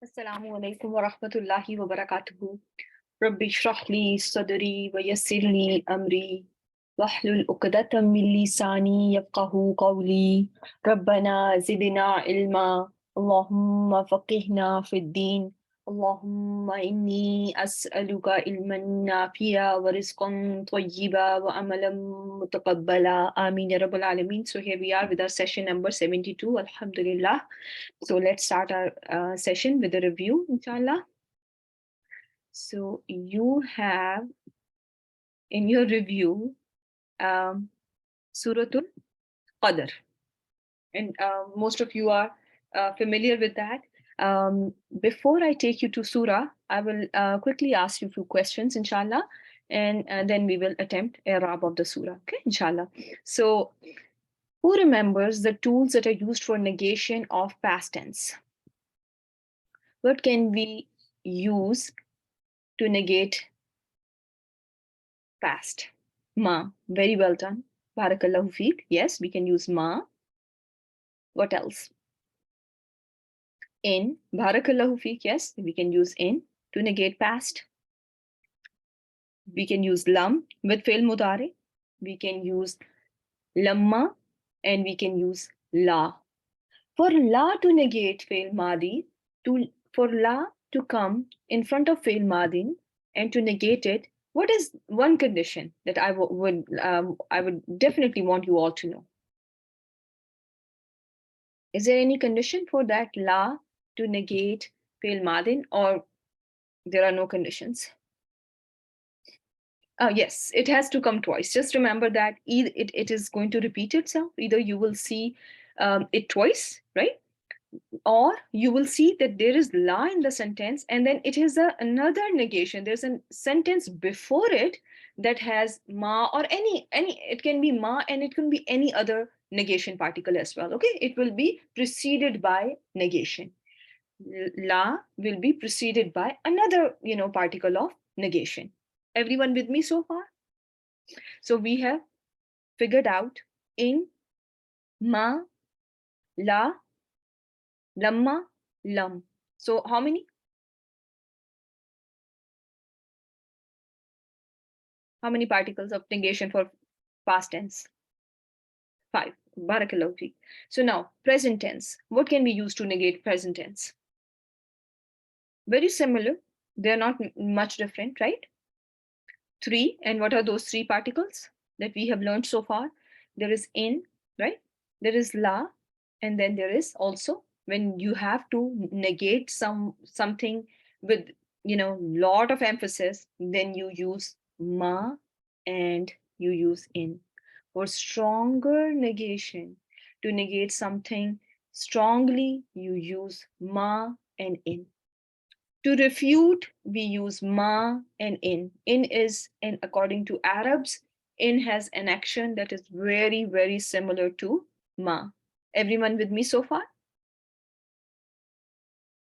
Assalamu alaikum wa rahmatullahi wa barakatuhu. Rabbi shrah li sadri wa yassir li amri wahlul uqdatam min lisani yafqahu qawli. Rabbana zidna ilma. Allahumma faqihna fid din. Allahumma inni as'aluka ilman nafi'a wa rizqan tayyiba wa amalan mutaqabbala. Ameen ya Rabbal Alameen. So here we are with our session number 72. Alhamdulillah. So let's start our session with a review, inshallah. So you have in your review Suratul Qadr, and most of you are familiar with that. Before I take you to Surah, I will quickly ask you a few questions, inshallah, and then we will attempt Arab of the Surah, okay, inshallah. So, who remembers the tools that are used for negation of past tense? What can we use to negate past? Ma. Very well done. Barakallahu feek. Yes, we can use ma. What else? In. Barakallahu feek. Yes, we can use in to negate past. We can use lam with fail mudare. We can use lamma and we can use la. For la to negate fail madi, for la to come in front of fail madin and to negate it, what is one condition that I would definitely want you all to know? Is there any condition for that la to negate fail madin, or there are no conditions? Yes, it has to come twice. Just remember that it is going to repeat itself. Either you will see it twice, right? Or you will see that there is la in the sentence and then it is another negation. There's a sentence before it that has ma or any, it can be ma and it can be any other negation particle as well. Okay, it will be preceded by negation. La will be preceded by another, particle of negation. Everyone with me so far? So we have figured out in, ma, la, lamma, lam. So how many? How many particles of negation for past tense? 5. Barakallahu feek. So now, present tense. What can we use to negate present tense? Very similar. They're not much different, right? 3. And what are those 3 particles that we have learned so far? There is in, right? There is la, and then there is also when you have to negate something with lot of emphasis, then you use ma and you use in. For stronger negation, to negate something strongly, you use ma and in. To refute, we use ma and in. In is, and according to Arabs, in has an action that is very, very similar to ma. Everyone with me so far?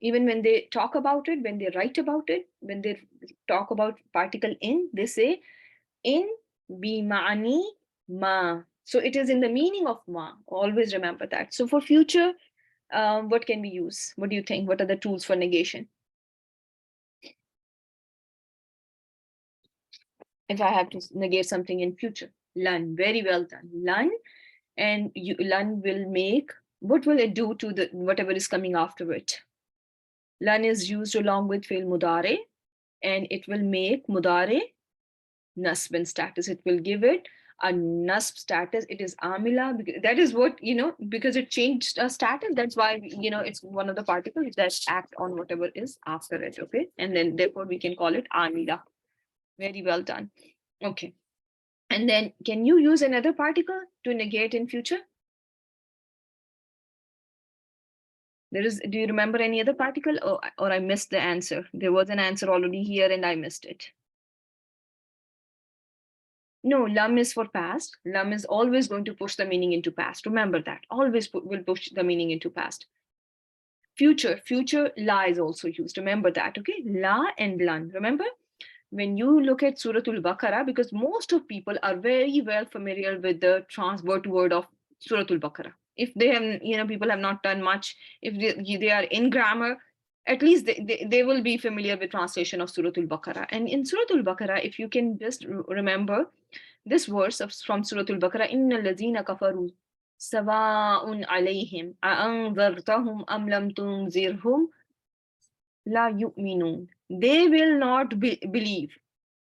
Even when they talk about it, when they write about it, when they talk about particle in, they say in bi ma'ani ma. So it is in the meaning of ma. Always remember that. So for future, what can we use? What do you think? What are the tools for negation? If I have to negate something in future, lan. Very well done. Lan, and lan will make, what will it do to the whatever is coming after it? Lan is used along with fail mudare, and it will make mudare nasb in status. It will give it a nasb status. It is amila, because that is what, because it changed a status. That's why, it's one of the particles that act on whatever is after it. Okay. And then therefore we can call it amila. Very well done. Okay. And then can you use another particle to negate in future? Do you remember any other particle, or I missed the answer? There was an answer already here and I missed it. No, lam is for past. Lam is always going to push the meaning into past. Remember that. Always will push the meaning into past. Future la is also used. Remember that, okay? La and lan. Remember? When you look at Suratul Baqarah, because most of people are very well familiar with the word to word of Suratul Baqarah. If they have, people have not done much, if they are in grammar, At least they will be familiar with translation of Surah Al-Baqarah. And in Surah Al-Baqarah, if you can just remember this verse from Surah Al-Baqarah, إِنَّ الَّذِينَ كَفَرُوا سَوَاءٌ عَلَيْهِمْ أَأَنذَرْتَهُمْ أَمْ لَمْ تُنذِرْهُمْ لَا يُؤْمِنُونَ. They will not believe.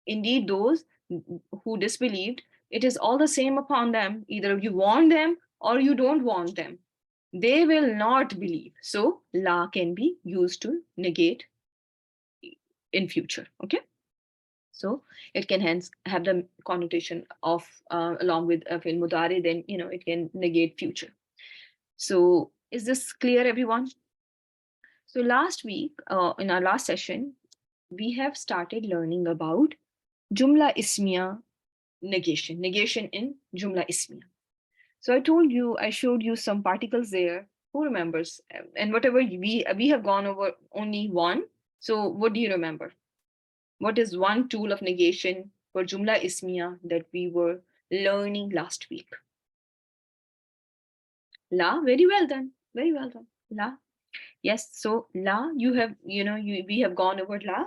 Indeed, those who disbelieved, it is all the same upon them. Either you want them or you don't want them. They will not believe. So la can be used to negate in future. Okay. So it can hence have the connotation of along with fil mudari, then it can negate future. So is this clear, everyone? So last week, in our last session, we have started learning about Jumla Ismiya negation in Jumla Ismiya. So I showed you some particles there. Who remembers? And whatever we have gone over only one. So what do you remember? What is one tool of negation for Jumla Ismiya that we were learning last week? La, very well done. Very well done. La. Yes, so la, we have gone over la.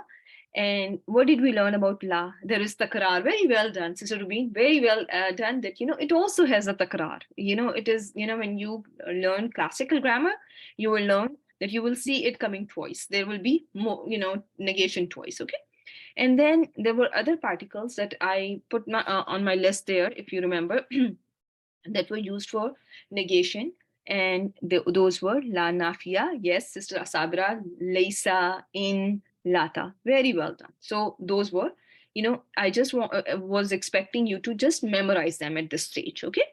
And what did we learn about la? There is takrar. Very well done, Sister Rubin. Very well done that, it also has a takrar. It is, when you learn classical grammar, you will learn that you will see it coming twice. There will be more, negation twice, okay? And then there were other particles that I put on my list there, if you remember, that were used for negation. And those were la nafia, yes, Sister Asabra, leisa, in, lata. Very well done. So those were, I just was expecting you to just memorize them at this stage, okay?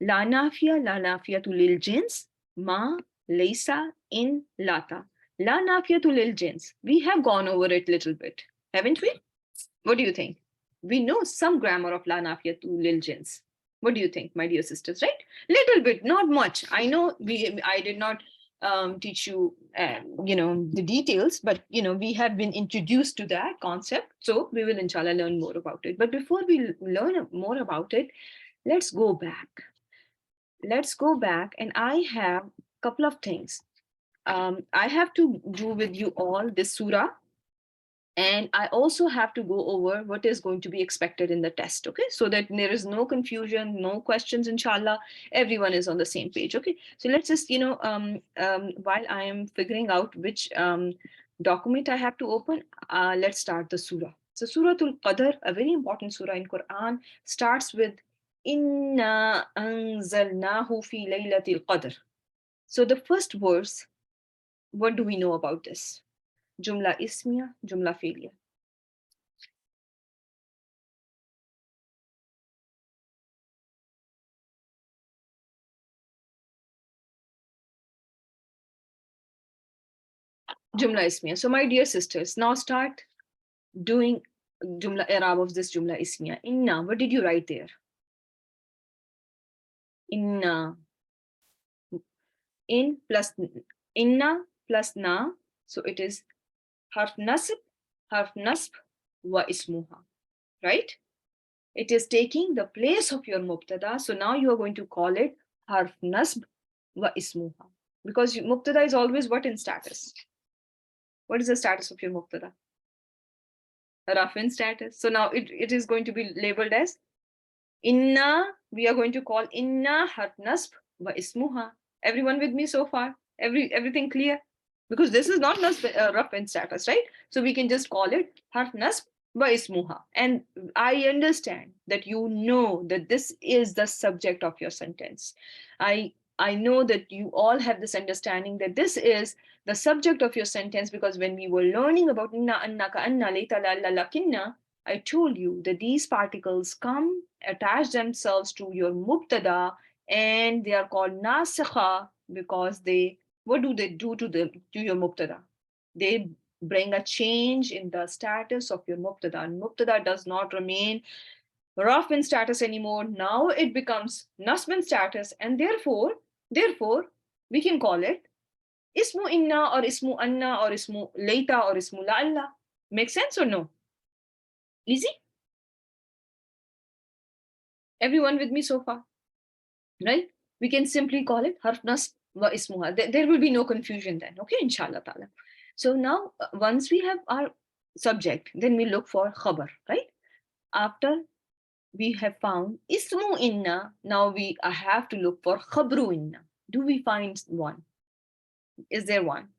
La nafia tu lil jins, ma, leisa, in, lata. La nafia tu lil jins. We have gone over it a little bit, haven't we? What do you think? We know some grammar of la nafia tu lil jins. What do you think, my dear sisters, right? Little bit, not much. I know I did not teach you, the details, but, we have been introduced to that concept. So we will, inshallah, learn more about it. But before we learn more about it, let's go back. Let's go back. And I have a couple of things. I have to do with you all this surah. And I also have to go over what is going to be expected in the test, okay? So that there is no confusion, no questions, inshallah. Everyone is on the same page, okay? So let's just, while I am figuring out which document I have to open, let's start the surah. So Suratul Qadr, a very important surah in Quran, starts with Inna anzalnahu fi laylatil qadr. So the first verse, what do we know about this? Jumla ismiya, jumla fi'liya. Jumla ismiya. So my dear sisters, now start doing jumla i'rab of this jumla ismiya. Inna, what did you write there? Inna. In plus inna plus na. So it is harf nasb wa ismuha. Right? It is taking the place of your mubtada. So now you are going to call it harf nasb wa ismuha. Because mubtada is always what in status? What is the status of your mubtada? Rafin status. So now it is going to be labeled as inna. We are going to call inna harf nasb wa ismuha. Everyone with me so far? Everything clear? Because this is not Rafin status, right? So we can just call it harf nasb wa ismuha. And I understand that you know that this is the subject of your sentence. I know that you all have this understanding that this is the subject of your sentence, because when we were learning about inna, anna, ka, anna, layta, la, lakinna, I told you that these particles come, attach themselves to your mubtada, and they are called nasikha because what do they do to your mubtada? They bring a change in the status of your mubtada. And mubtada does not remain Rafin status anymore. Now it becomes nasbin status, and therefore, we can call it ismu inna or ismu anna or ismu layta or ismu la'alla. Make sense or no? Easy? Everyone with me so far? Right? We can simply call it harf nasb wa ismuha. There will be no confusion then. Okay, inshallah ta'ala. So now once we have our subject, then we look for khabar, right? After we have found ismu inna, now we have to look for khabru inna. Do we find one? Is there one?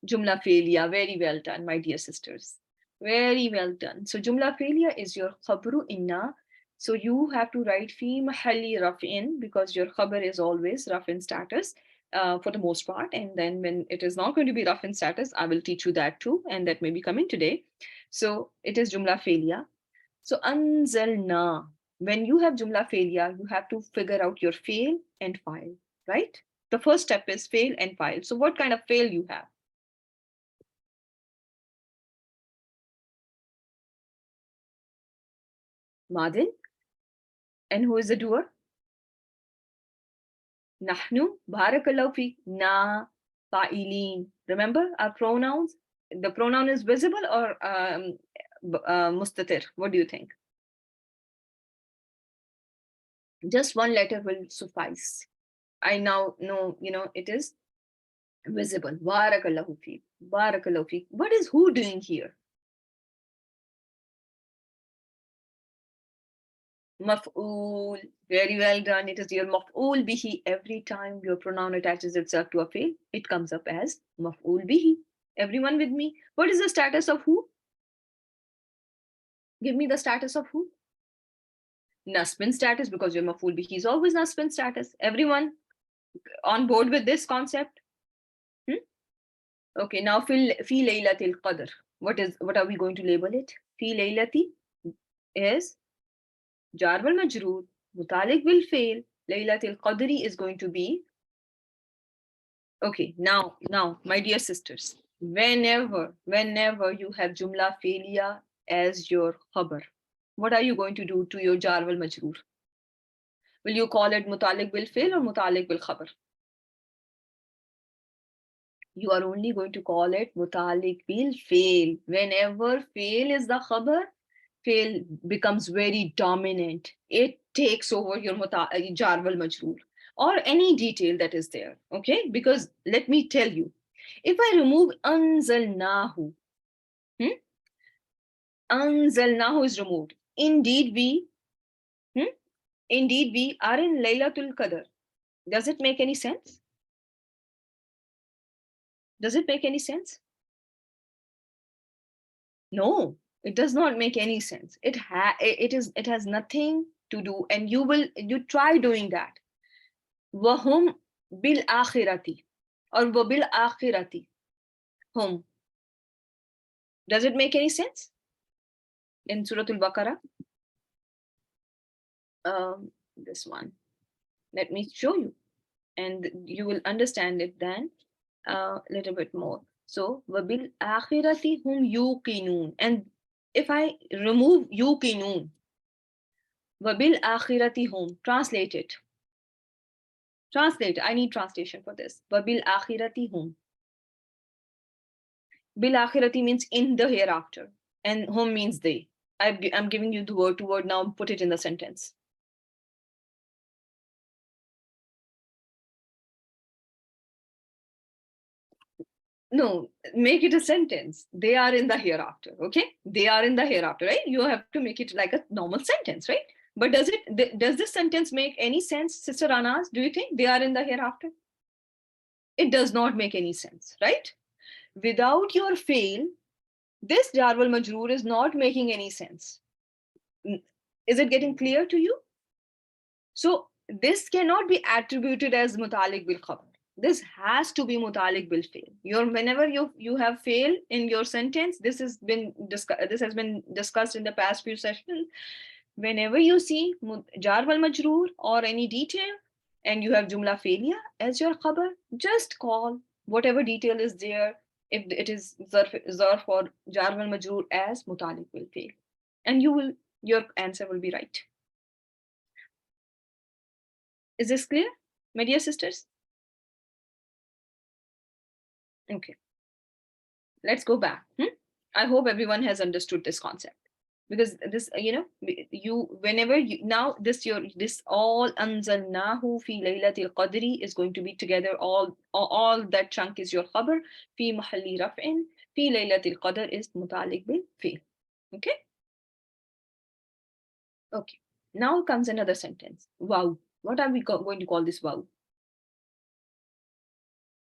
Jumla failure, very well done, my dear sisters. Very well done. So jumla failure is your khabru inna. So you have to write fi mahalli raf'in because your khabar is always rough in status for the most part. And then when it is not going to be rough in status, I will teach you that too. And that may be coming today. So it is jumla failure. So anzalna. When you have jumla failure, you have to figure out your fail and file, right? The first step is fail and file. So what kind of fail you have? Madin. And who is the doer? Nahnu. Barakallahu fi. Na. Fa'ilin. Remember our pronouns? The pronoun is visible or mustatir? What do you think? Just one letter will suffice. I now know, it is visible. Barakallahu fi. Barakallahu fi. What is who doing here? Maf'ul. Very well done. It is your maf'ul bihi. Every time your pronoun attaches itself to a fi'l, it comes up as maf'ul bihi. Everyone with me? What is the status of who? Give me the status of who? Nasbin status, because your maf'ul bihi is always nasbin status. Everyone on board with this concept? Okay, now fi laylatil qadr. What are we going to label it? Fi laylati is jar wal majroor, mutalik will fail. Laylatil qadri is going to be. Okay, now, my dear sisters, whenever you have jumla failure as your khabar, what are you going to do to your jar wal majroor? Will you call it mutalik bil fail or mutalik bil khabar? You are only going to call it mutalik bil fail. Whenever fail is the khabar, fail becomes very dominant. It takes over your jar wal majroor or any detail that is there. Okay, because let me tell you, if I remove anzalnahu, anzalnahu is removed. Indeed we are in Laylatul Qadr. Does it make any sense? Does it make any sense? No, it does not make any sense. It has nothing to do, and you try doing that. Wahum bil akhirati or wabil akhirati. Hum. Does it make any sense? In Surah Al-Baqarah? This one. Let me show you, and you will understand it then a little bit more. So, wabil akhirati hum yuqinun. And if I remove yuqinun, wabil akhirati hum, translate it. Translate. I need translation for this. Wabil akhirati hum. Bil akhirati means in the hereafter, and hum means they. I'm giving you the word to word now. Put it in the sentence. No, make it a sentence. They are in the hereafter. Okay, they are in the hereafter, right? You have to make it like a normal sentence, right? But does this sentence make any sense, Sister Anas? Do you think they are in the hereafter? It does not make any sense, right? Without your fail, this jar wal majroor is not making any sense. Is it getting clear to you? So this cannot be attributed as mutalik bil khabar. This has to be mutalik bil fail. Whenever you have fail in your sentence, this has been discussed in the past few sessions. Whenever you see jar wal majroor or any detail and you have jumla failure as your khabar, just call whatever detail is there, if it is zarf or jar wal majroor, as mutalik bil fail, and your answer will be right. Is this clear, my dear sisters? Okay, let's go back. I hope everyone has understood this concept. because this, you whenever you now this all anzalnahu fi laylatil qadri is going to be together. All that chunk is your khabar. Fi mahalli raf'in. Fi laylatil qadr is mutalik bil fi. Okay. Okay. Now comes another sentence. Wow. What are we going to call this wow?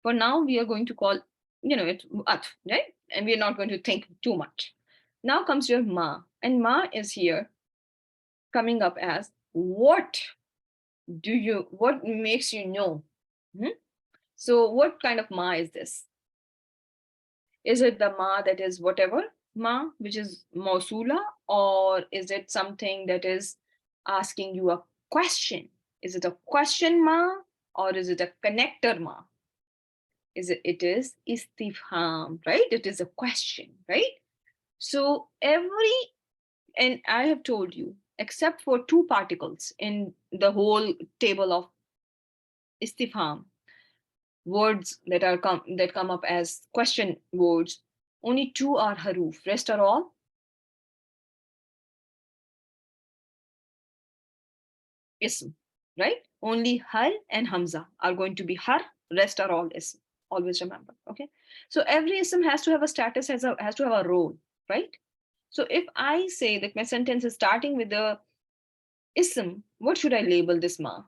For now, we are going to call, it atf, right? And we are not going to think too much. Now comes your ma, and ma is here coming up as what what makes you know? Hmm? So what kind of ma is this? Is it the ma that is whatever ma, which is mausula, or is it something that is asking you a question? Is it a question ma, or is it a connector ma? It is istifham, right? It is a question, right? So and I have told you, except for two particles in the whole table of istifham, words that come up as question words, only two are haruf. Rest are all ism, right? Only har and hamza are going to be har. Rest are all ism. Always remember. Okay. So every ism has to have a status, has to have a role, right? So if I say that my sentence is starting with the ism, what should I label this ma?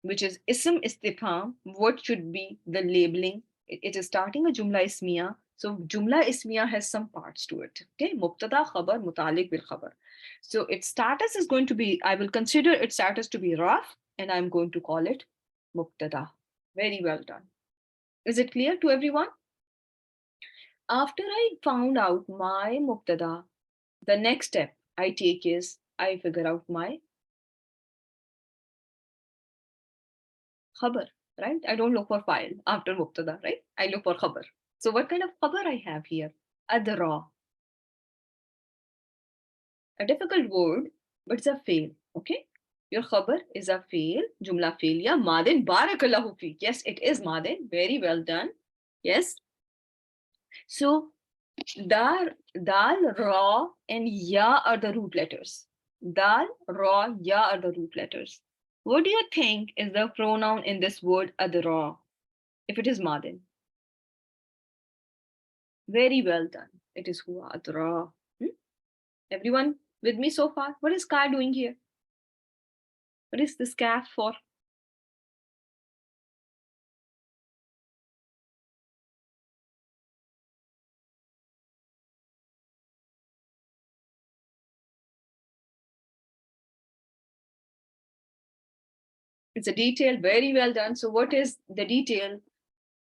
Which is ism istifham. What should be the labeling? It is starting a jumla ismiya. So jumla ismiya has some parts to it. Okay, mubtada, khabar, mutalik bil khabar. So its status is going to be, I will consider its status to be raf, and I'm going to call it mubtada. Very well done. Is it clear to everyone? After I found out my mubtada, the next step I take is I figure out my khabar, right? I don't look for file after mubtada, right? I look for khabar. So what kind of khabar I have here? Adra. A difficult word, but it's a fail, okay? Your khabar is a fail, jumla failure, madin, barakallahu fi. Yes, it is madin. Very well done. Yes. So dal, ra, and ya are the root letters. Dal, ra, ya are the root letters. What do you think is the pronoun in this word adra? If it is madin. Very well done. It is huwa adra. Everyone with me so far? What is ka doing here? What is this kaf for? It's a detail. Very well done. So what is the detail?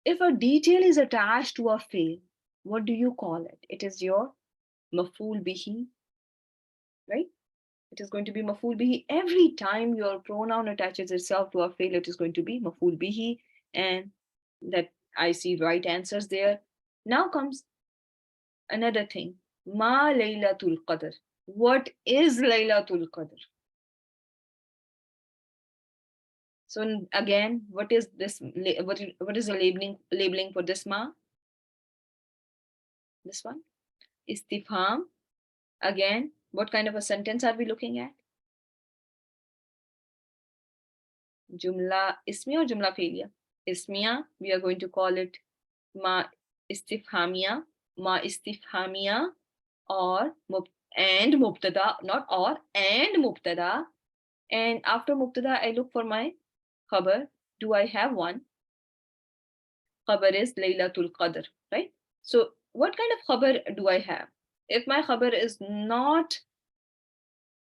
If a detail is attached to a fail, what do you call it? It is your maful bihi, right? It is going to be maful bihi. Every time your pronoun attaches itself to a fail, it is going to be maful bihi. And that I see right answers there. Now comes another thing. Ma Laylatul Qadr. What is Laylatul Qadr? So again, what is this? What is the labeling for this ma? This one, istifham. Again, what kind of a sentence are we looking at? Jumla ismiya or jumla fi'liya? Ismiya. We are going to call it ma istifhamiya, or and mubtada, not or, and mubtada. And after mubtada, I look for my khabar. Do I have one? Khabar is Laylatul Qadr, right? So what kind of khabar do I have? If my khabar is not,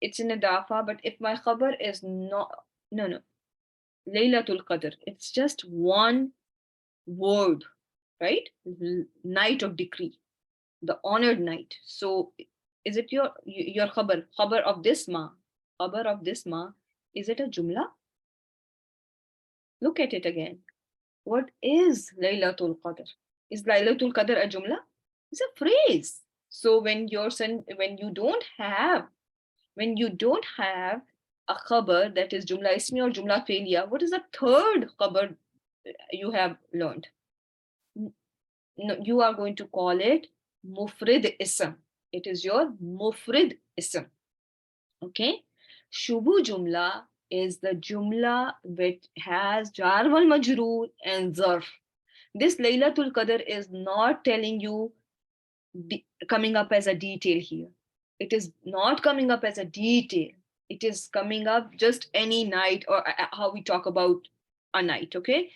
it's in a dafa, but if my khabar is not, no, Laylatul Qadr, it's just one word, right? Night of decree, the honored night. So is it your khabar of this ma? Khabar of this ma, is it a jumla? Look at it again. What is Laylatul Qadr? Is Laylatul Qadr a jumla? It's a phrase. So when you don't have a khabar that is jumla ismi or jumla fi'liya, what is the third khabar you have learned? No, you are going to call it mufrid ism. It is your mufrid ism. Okay. Shubu jumla is the jumla which has jar wal majroor and zarf. This Laylatul Qadr is not telling you coming up as a detail here. It is not coming up as a detail. It is coming up just any night, or how we talk about a night. Okay.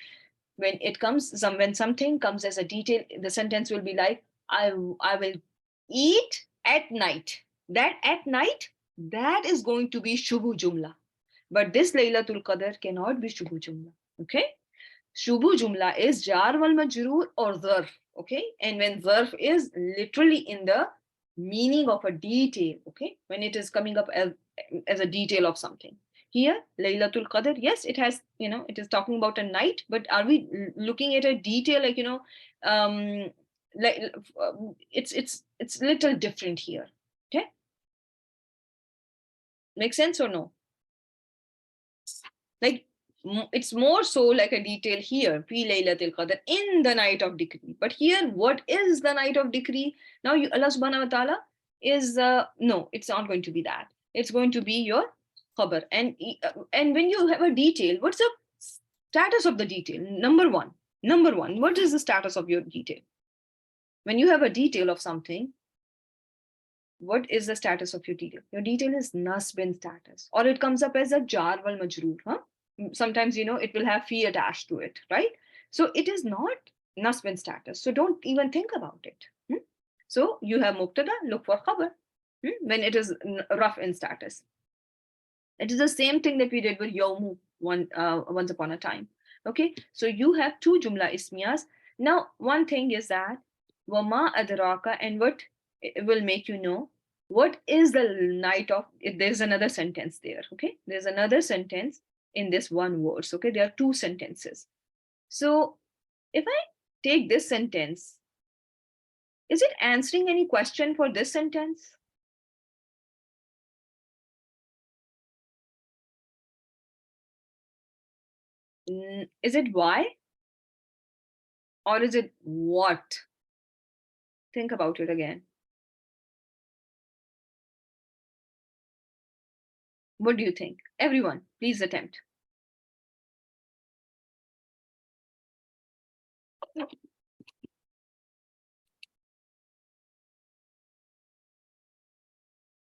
When it comes, when something comes as a detail, the sentence will be like, I will eat at night. That at night, that is going to be Shubhu Jumla. But this Laylatul Qadr cannot be Shubhu Jumla. Okay. Shubhu Jumla is jar wal majroor or zarf. Okay. And when zarf is literally in the meaning of a detail. Okay. When it is coming up as a detail of something. Here, Laylatul Qadr, yes, it has, it is talking about a night, but are we looking at a detail like, like it's little different here. Okay. Make sense or no? Like, it's more so like a detail here, fi laylatil qadr, in the night of decree. But here, what is the night of decree? Now, Allah subhanahu wa ta'ala is, no, it's not going to be that. It's going to be your khabar. And when you have a detail, what's the status of the detail? Number one, what is the status of your detail? When you have a detail of something, what is the status of your detail? Your detail is nasbin status, or it comes up as a jar wal majroor. Sometimes, it will have fi attached to it, right? So it is not nasbin status. So don't even think about it. So you have mubtada, look for khabar when it is rough in status. It is the same thing that we did with yawmu once upon a time. Okay, so you have two jumla ismiyas. Now, one thing is that wama adraka, and what will make you know what is the night of. There's another sentence there. Okay, there's another sentence in this one verse. Okay, there are two sentences. So if I take this sentence, is it answering any question for this sentence? Is it why? Or is it what? Think about it again. What do you think? Everyone, please attempt.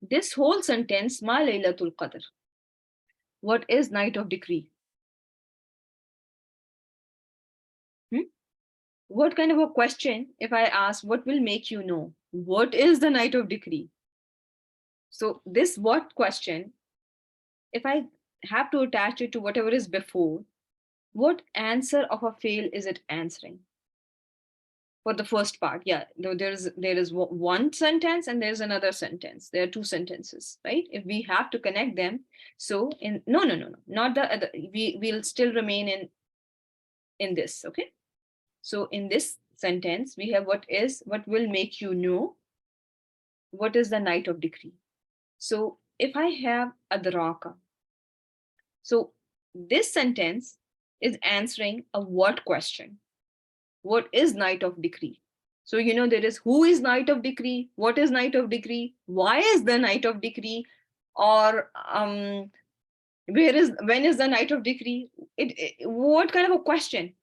This whole sentence, Ma Laylatul Qadr. What is night of decree? What kind of a question, if I ask, what will make you know? What is the night of decree? So this what question, if I have to attach it to whatever is before, what answer of a fail is it answering? For the first part, yeah, there is one sentence and there's another sentence. There are two sentences, right? If we have to connect them, so in no, not the other. We'll still remain in this, okay? So in this sentence, we have what will make you know what is the night of decree. So if I have adraka, so this sentence is answering a what question. What is night of decree? So, there is who is night of decree, what is night of decree, why is the night of decree, or when is the night of decree? What kind of a question?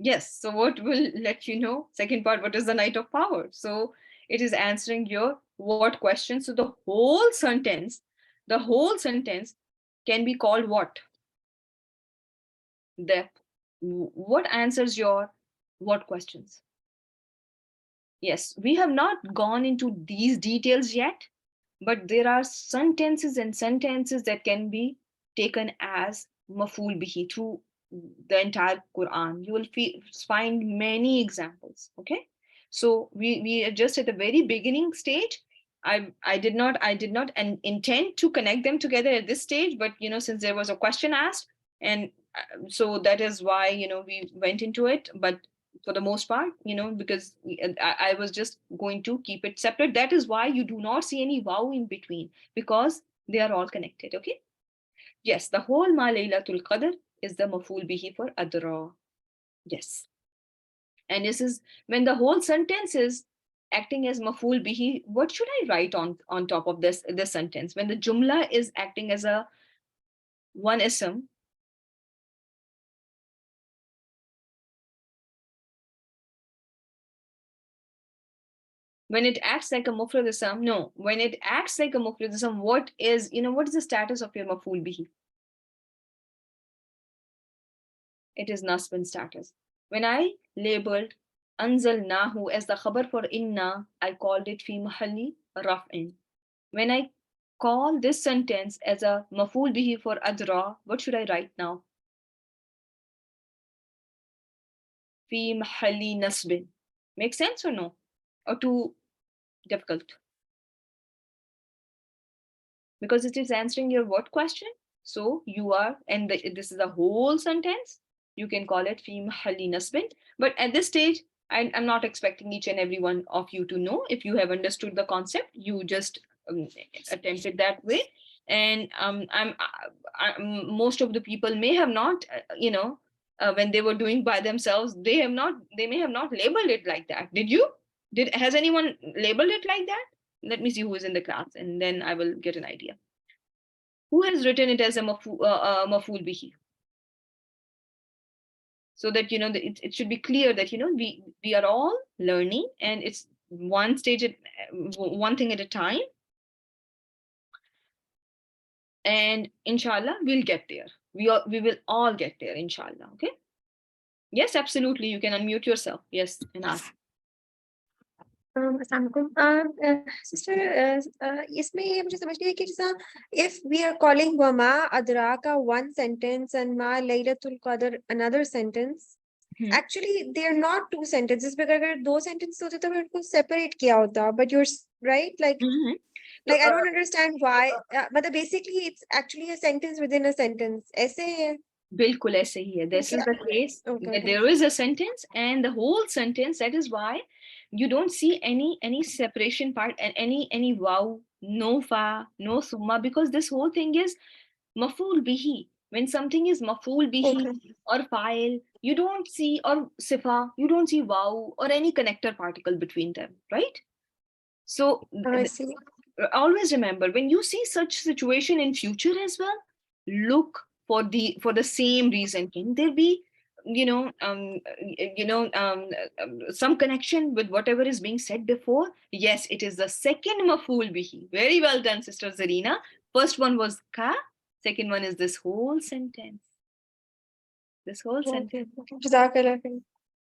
Yes. So what will let you know? Second part, what is the night of power? So it is answering your what question. So the whole sentence can be called what? What answers your what questions? Yes, we have not gone into these details yet, but there are sentences and sentences that can be taken as maful bihi through the entire Quran. You will find many examples. Okay, so we are just at the very beginning stage. I did not intend to connect them together at this stage, but since there was a question asked, and so that is why we went into it. But for the most part, because I was just going to keep it separate. That is why you do not see any wow in between, because they are all connected. Okay. Yes, the whole Ma Laylatul Qadr is the maful bihi for adra. Yes. And this is when the whole sentence is acting as maf'ul bihi, what should I write on top of this sentence? When the jumla is acting as a one ism, when it acts like a mufrad ism, no, when it acts like a mufrad ism, what is the status of your maf'ul bihi? It is nasbin status. When I labeled anzalnahu as the khabar for inna, I called it fi mahalli raf'in. When I call this sentence as a maf'ul bihi for adra, what should I write now? Fi mahalli nasbin. Make sense or no? Or too difficult? Because it is answering your what question. So you are, and this is a whole sentence. You can call it fi mahalli nasbin. But at this stage, I'm not expecting each and every one of you to know. If you have understood the concept, you just attempt it that way. And most of the people may have not, when they were doing by themselves, they may have not labeled it like that. Has anyone labeled it like that? Let me see who is in the class, and then I will get an idea. Who has written it as a maf'ul bihi? So that it should be clear that we are all learning, and it's one thing at a time. And inshallah, we'll get there. We will all get there, inshallah. Okay. Yes, absolutely. You can unmute yourself. Yes, and ask. Sister, इसमें ये मुझे समझ नहीं है कि जैसा if we are calling wama adraka one sentence and ma laylatul qadr another sentence, actually they are not two sentences, because अगर दो sentences होते तो मैं उनको separate किया होता, but you're right, like I don't understand why, but basically it's actually a sentence within a sentence. ऐसे है. बिल्कुल ऐसे ही है. This is the case that there is a sentence and the whole sentence. That is why you don't see any separation part and any wow, no fa, no summa, because this whole thing is maf'ul bihi. When something is maf'ul bihi or fa'il, you don't see, or sifa, you don't see wow or any connector particle between them, right? So I see. Always remember, when you see such situation in future as well, look for the same reason. Can there be some connection with whatever is being said before? Yes, it is the second maf'ul bihi. Very well done, Sister Zarina. First one was ka, second one is this whole sentence. This whole sentence.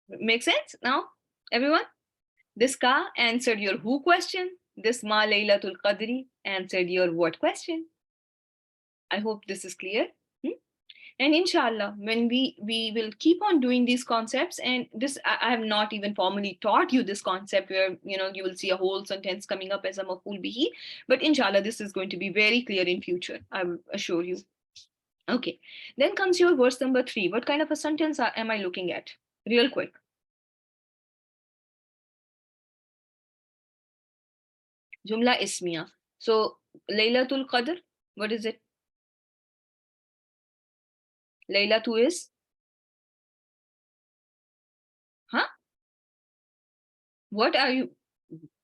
Make sense now, everyone? This ka answered your who question. This ma laylatul qadri answered your what question. I hope this is clear. And inshallah, when we will keep on doing these concepts, and this I have not even formally taught you this concept where you will see a whole sentence coming up as a maf'ul bihi, but inshallah this is going to be very clear in future, I will assure you. Okay, then comes your verse number 3. What kind of a sentence am I looking at? Real quick. Jumla ismiya. So Laylatul Qadr, what is it? Laylatu is? Huh? What are you,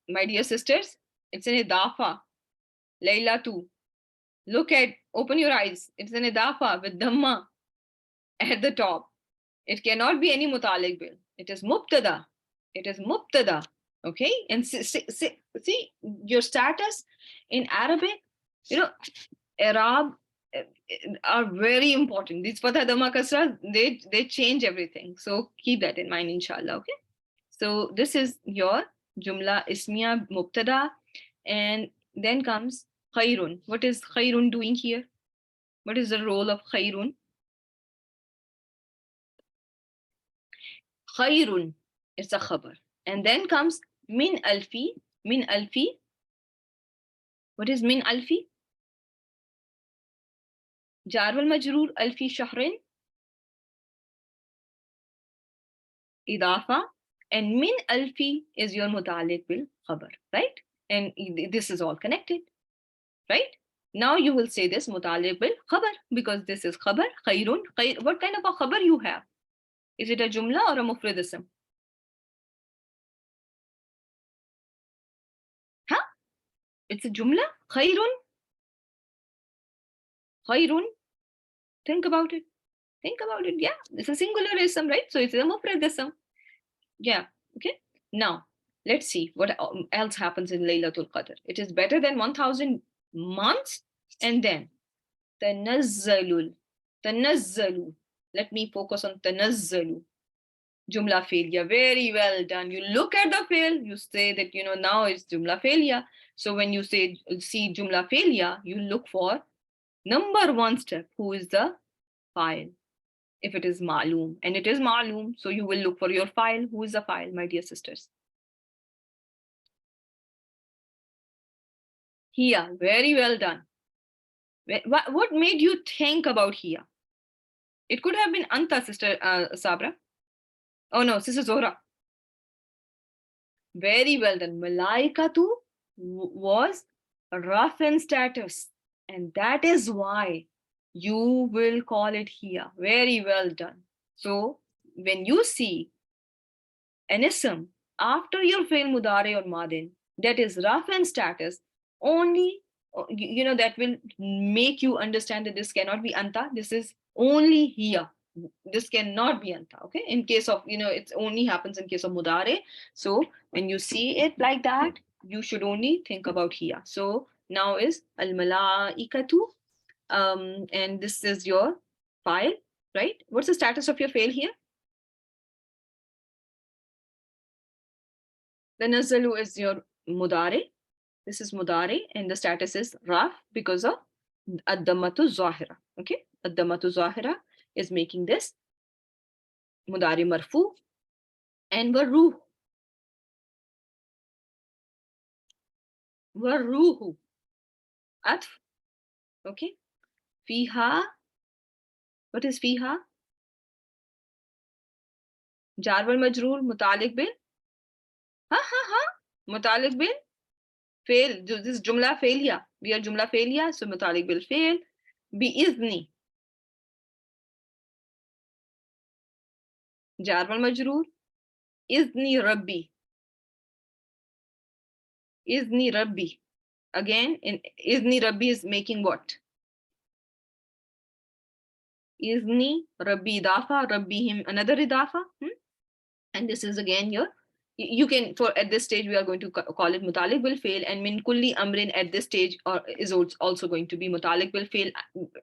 my dear sisters? It's an idafa. Laylatu. Look at, open your eyes. It's an idafa with dhamma at the top. It cannot be any mutalik bil. It is mubtada. It is mubtada. Okay? And see your status in Arabic, Arab are very important. These fatha dhamma kasra, they change everything. So keep that in mind, inshallah. Okay? So this is your jumla ismiya mubtada, and then comes khairun. What is khairun doing here? What is the role of khairun? Khairun, it's a khabar. And then comes min alfi. Min alfi. What is min alfi? Jar wal majroor alfi shahrin. Idafa. And min alfi is your mutalik bil khabar, right? And this is all connected, right? Now you will say this mutalik bil khabar, because this is khabar, khairun. What kind of a khabar you have? Is it a jumla or a mufrad ism? It's a jumla. Khairun. Khairun. Think about it. Think about it. Yeah, it's a singular ism, right? So it's a mufrad ism. Yeah. Okay. Now let's see what else happens in Laylatul Qadr. It is better than 1,000 months. And then tanazzalul. Tanazzalu. Let me focus on tanazzalu. Jumla failure. Very well done. You look at the fail, you say that, now it's jumla failure. So when you see jumla failure, you look for number one step, who is the file. If it is ma'loom, and it is ma'loom, so you will look for your file. Who is the file, my dear sisters? Here, very well done. What made you think about here? It could have been anta, sister Sabra. Oh no, sister Zohra. Very well done. Malaikatu was rough in status, and that is why you will call it here. Very well done. So when you see an ism after your fail mudare or madin that is rough in status, only that will make you understand that this cannot be anta. This is only here. This cannot be anta. Okay, in case of, it only happens in case of mudare. So when you see it like that, you should only think about here. So now is al malaikatu, and this is your file, right? What's the status of your fail here? The nazalu is your mudare. This is mudare, and the status is raf because of ad-dammatu zahira. Okay, ad-dammatu zahira is making this mudare marfu, and waruhu. Waruhu. Atf. Okay. Fiha. What is fiha? Jar wal majroor mutaliq bil. Mutaliq bil fail. This jumla failure. We are jumla failure, so mutaliq bil fail. Bi izni. Jar wal majroor. Izni rabbi. Izni rabbi. Again, in izni rabbi is making what? Izni rabbi idafa, rabbihim another idafa. And this is again your, you can, for at this stage we are going to call it mutaliq will fail, and min kulli amrin at this stage is also going to be mutaliq will fail.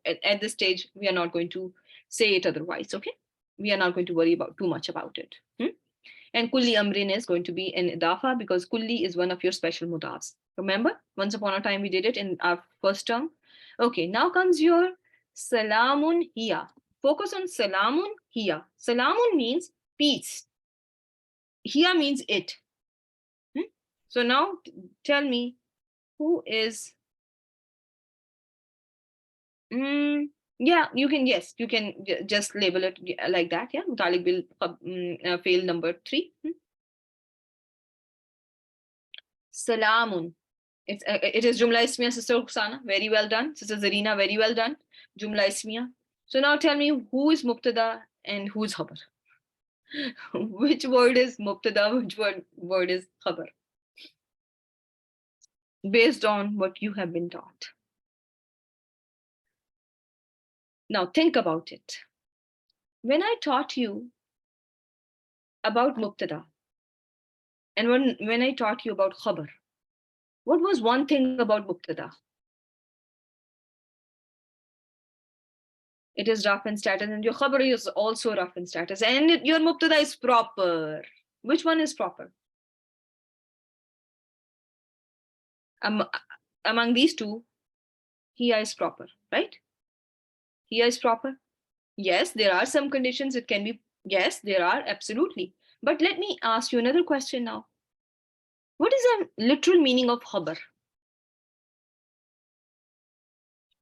At this stage we are not going to say it otherwise. Okay, we are not going to worry about too much about it. And kulli amrin is going to be an idafa because kulli is one of your special mudafs. Remember, once upon a time we did it in our first term. Okay, now comes your salamun hiya. Focus on salamun hiya. Salamun means peace. Hiya means it. So now tell me, who is yeah, you can, yes, you can just label it like that. Yeah, mutaliq will fail number 3. Salamun. It is jumla ismiya, sister Huksana. Very well done. Sister Zarina, very well done. Jumla ismiya. So now tell me, who is mubtada and who is khabar? Which word is mubtada? Which word is khabar? Based on what you have been taught. Now think about it. When I taught you about mubtada and when I taught you about khabar, what was one thing about mubtada? It is rough in status, and your khabar is also rough in status, and your mubtada is proper. Which one is proper? Among these two, here is proper, right? Here is proper. Yes, there are some conditions it can be. Yes, there are, absolutely. But let me ask you another question now. What is the literal meaning of khabar?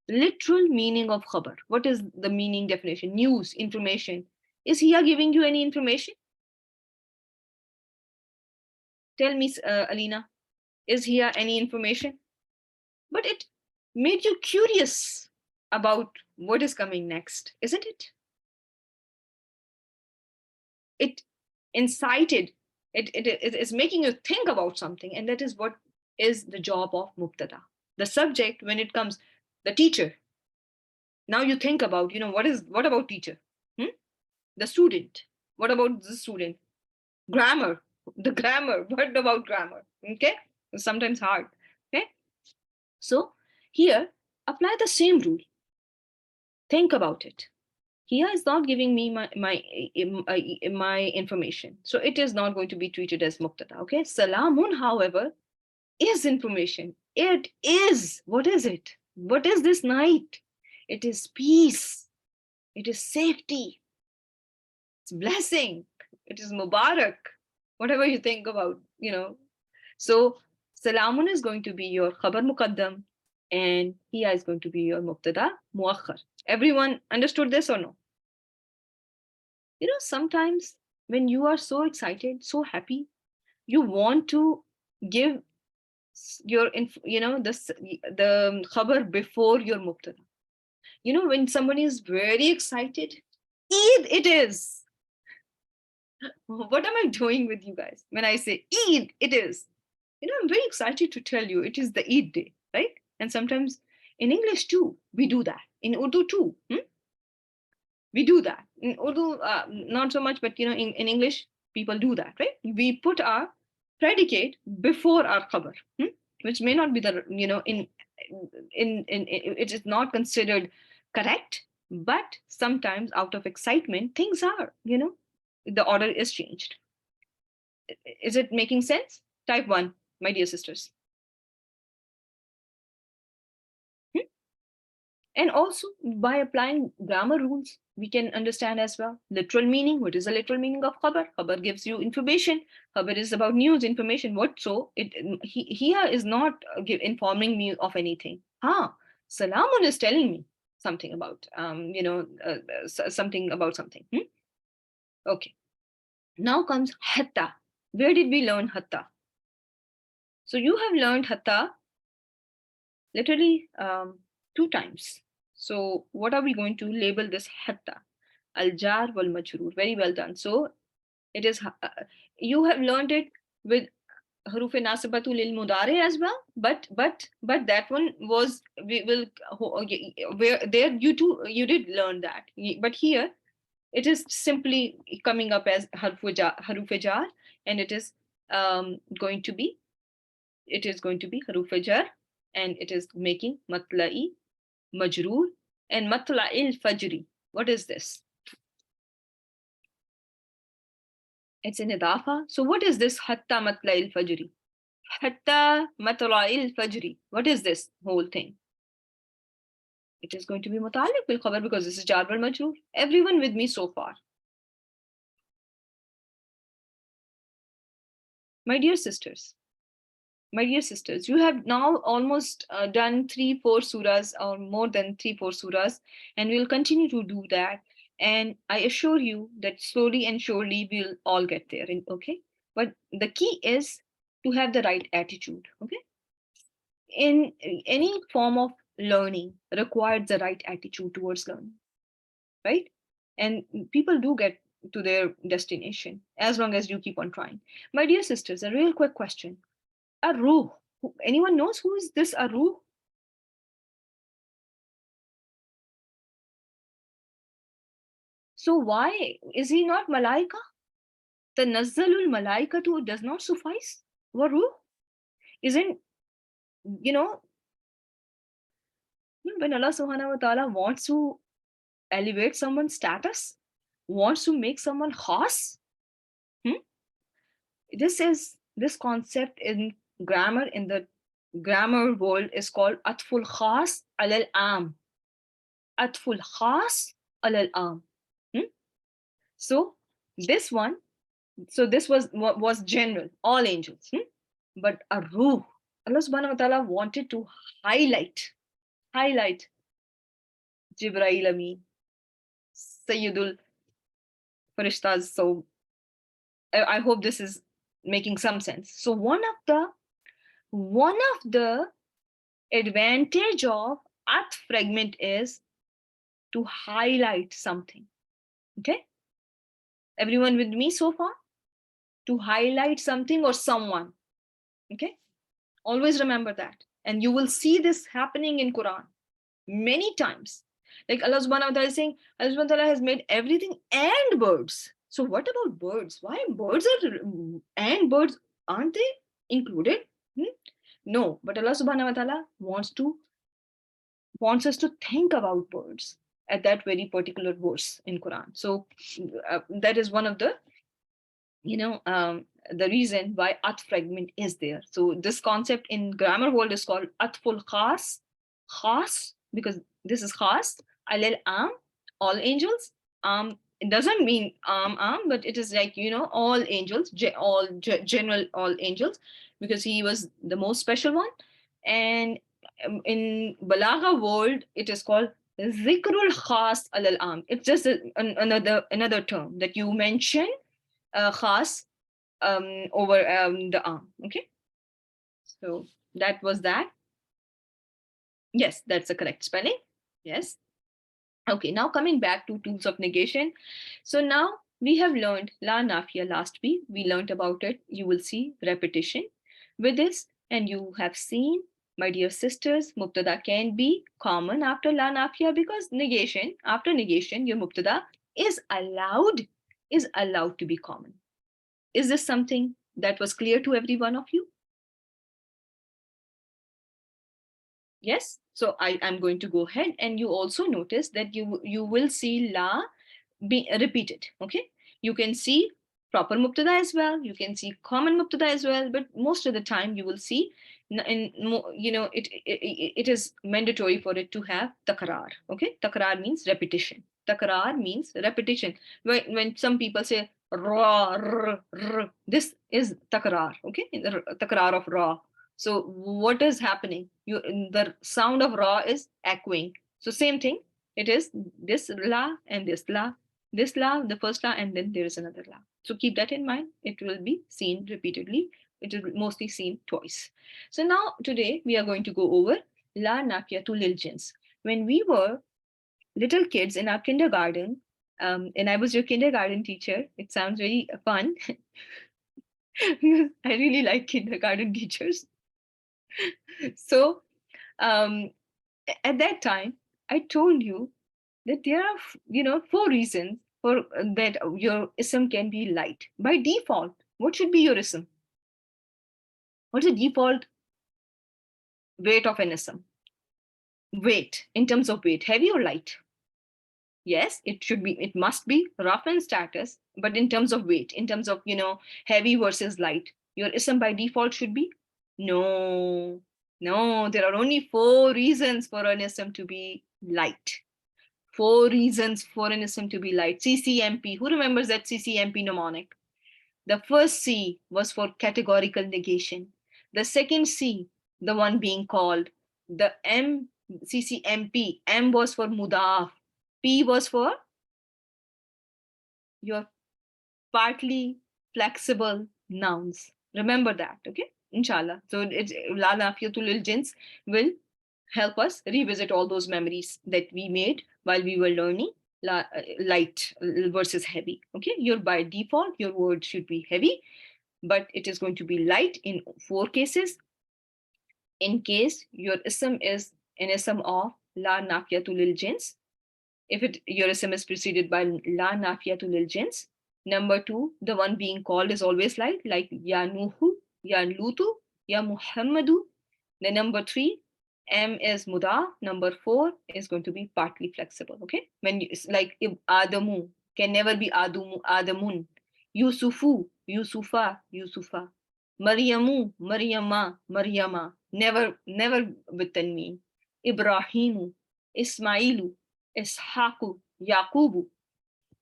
Literal meaning of khabar. What is the meaning definition? News, information. Is here giving you any information? Tell me, Alina, is here any information? But it made you curious about what is coming next, isn't it? It incited, it is making you think about something, and that is what is the job of mubtada. The subject, when it comes, the teacher. Now you think about, what about teacher? Hmm? The student. What about the student? Grammar. The grammar. What about grammar? Okay? It's sometimes hard. Okay? So here, apply the same rule. Think about it. Here is not giving me my information, so it is not going to be treated as mubtada. Okay, salamun, however, is information. It is, what is it? What is this night? It is peace, it is safety, it's blessing, it is mubarak, whatever you think about, so salamun is going to be your khabar muqaddam, and hiya is going to be your mubtada muakhar. Everyone understood this or no? Sometimes when you are so excited, so happy, you want to give your the khabar before your mubtada. When somebody is very excited, Eid it is. What am I doing with you guys when I say Eid it is? I'm very excited to tell you it is the Eid day, right? And sometimes in English too, we do that. In Urdu too. We do that. In Urdu, not so much, but in English, people do that, right? We put our predicate before our khabar, which may not be the, in it is not considered correct, but sometimes out of excitement, things are, the order is changed. Is it making sense? Type 1, my dear sisters. And also by applying grammar rules, we can understand as well literal meaning. What is the literal meaning of khabar? Khabar gives you information. Khabar is about news, information. What so? Here is not informing me of anything. Salamun is telling me something about something about something. Okay. Now comes hatta. Where did we learn hatta? So you have learned hatta literally 2 times. So what are we going to label this hatta? Al-jar wal majroor. Very well done. So it is, you have learned it with haruf nasabatu lil mudare as well, but that one was, we will, where there you did learn that, but here it is simply coming up as haruf jar, and it is going to be haruf jar, and it is making matla'i majroor and matla'il fajri. What is this? It's an idafa. So what is this hatta matla'il fajri? Hatta matla'il fajri. What is this whole thing? It is going to be mutaliq bil khabar because this is jar wal majroor. Everyone with me so far? My dear sisters, you have now almost done 3-4 surahs, or more than 3-4 surahs, and we'll continue to do that. And I assure you that slowly and surely we'll all get there. Okay, but the key is to have the right attitude. Okay, in any form of learning requires the right attitude towards learning, right? And people do get to their destination as long as you keep on trying. My dear sisters, a real quick question. Aruh. Anyone knows who is this Aruh? So why is he not Malaika? The Nazzalul Malaikatu does not suffice? Waruh? Isn't, when Allah subhanahu wa ta'ala wants to elevate someone's status, wants to make someone khas, this concept in grammar, in the grammar world, is called atful khas alal am. Atful khas alal am. So this one, this was general, all angels. But a ruh, Allah subhanahu wa ta'ala wanted to highlight Jibrail Amin, Sayyidul Farishtas. So I hope this is making some sense. So one of the advantage of at fragment is to highlight something. Okay, everyone with me so far? To highlight something or someone. Okay, Always remember that. And you will see this happening in Quran many times. Like Allah subhanahu wa ta'ala is saying, Allah subhanahu wa ta'ala has made everything and birds. So what about birds? Why birds are and birds aren't they included? No, but Allah subhanahu wa ta'ala wants us to think about birds at that very particular verse in Quran. So that is one of the the reason why at fragment is there. So this concept in grammar world is called atful khas, because this is khas, alal am, all angels. It doesn't mean but it is like, all angels, general all angels, because he was the most special one. And in balagha world, it is called zikrul khas alal am. It's just another term that you mention khas over the arm. Okay, so that was that. Yes, that's the correct spelling. Yes. Okay, now coming back to tools of negation. So now we have learned la nafia last week. We learned about it. You will see repetition with this, and you have seen, my dear sisters, mubtada can be common after la nafia, because negation, after negation, your mubtada is allowed to be common. Is this something that was clear to every one of you? Yes. So I'm going to go ahead, and you also notice that you will see la be repeated. Okay. You can see proper mubtada as well. You can see common mubtada as well. But most of the time you will see it is mandatory for it to have takrar. Okay. Takrar means repetition. Takrar means repetition. When some people say ra, this is takrar. Okay. Takrar of ra. So what is happening? The sound of ra is echoing. So same thing. It is this la and this la, the first la, and then there is another la. So keep that in mind. It will be seen repeatedly. It will mostly seen twice. So now today we are going to go over la nafia to lil jins. When we were little kids in our kindergarten, and I was your kindergarten teacher. It sounds very fun. I really like kindergarten teachers. So at that time, I told you that there are 4 reasons for that your ism can be light by default. What should be your ism? What's the default weight of an ism? Weight, in terms of weight, heavy or light? Yes, it must be rough in status, but in terms of weight, in terms of heavy versus light, your ism by default should be no. There are only 4 reasons for an ism to be light. 4 reasons for an ism to be light. CCMP. Who remembers that CCMP mnemonic? The first C was for categorical negation. The second C, the one being called. The M, CCMP. M was for mudaf. P was for your partly flexible nouns. Remember that, okay? Inshallah. So it's La Nafiyatul Lil Jins will help us revisit all those memories that we made while we were learning light versus heavy. Okay, by default, your word should be heavy, but it is going to be light in 4 cases. In case your ism is an ism of la nafiyatul lil jins, if your ism is preceded by la nafiyatul lil jins. Number 2, the one being called is always light, like ya nuhu, ya lutu, ya muhammadu. Then number 3, M is muda. Number 4 is going to be partly flexible. Okay, it's like Adamu can never be Adamun. Yusufu, Yusufa, Yusufa. Maryamu, Maryama, Maryama. Never with tanween. Ibrahimu, Ismailu, Ishaku, Yakubu.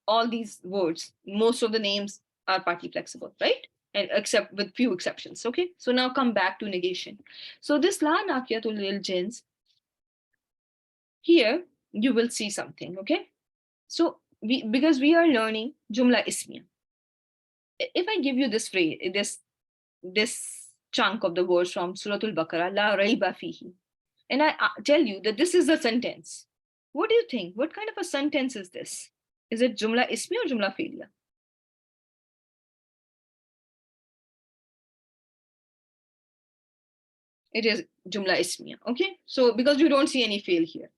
All these words, most of the names are partly flexible, right? And except with few exceptions. Okay, so now come back to negation. So this la nafiyatul lil jins, here you will see something. Okay, so because we are learning jumla ismiya, if I give you this phrase, this chunk of the words from Suratul Baqarah, la raiba fihi, and I tell you that this is a sentence, what do you think? What kind of a sentence is this? Is it jumla ismiya or jumla fi'liya? It is Jumla Ismiya. Okay. So because you don't see any fail here.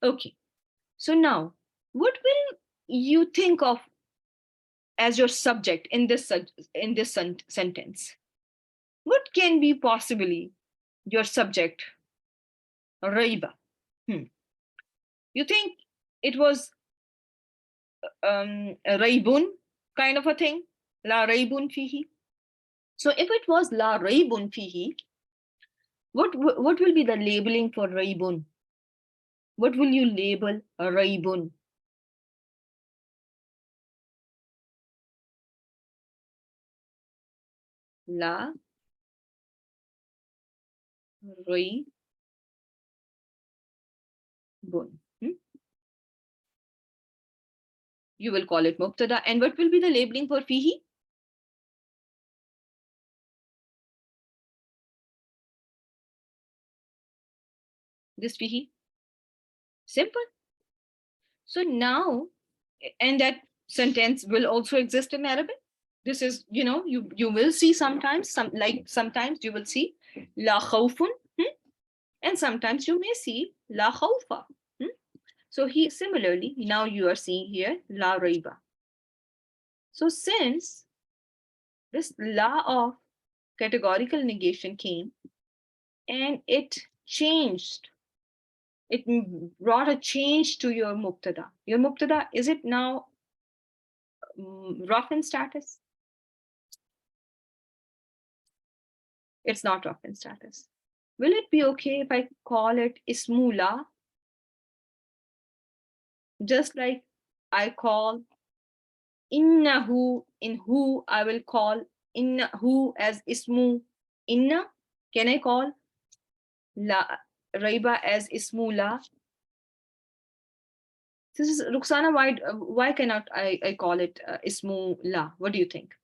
Okay. So now, what will you think of as your subject in this sentence? What can be possibly your subject? Raiba. You think it was raibun kind of a thing? La raibun fihi. So if it was la raibun fihi, what will be the labeling for raibun? What will you label raibun? La raibun. You will call it mubtada. And what will be the labeling for fihi? This fihi. Simple. So now, and that sentence will also exist in Arabic. This is, you will see sometimes, sometimes you will see la khawfun, and sometimes you may see la khawfa. So similarly, now you are seeing here la raiba. So since this law of categorical negation came and it changed, it brought a change to your mubtada. Your mubtada, is it now rough in status? It's not rough in status. Will it be okay if I call it ismula? Just like I call innahu, in who I will call innahu as ismu inna. Can I call la raiba as ismula? This is Ruxana. Why cannot I call it ismula? What do you think?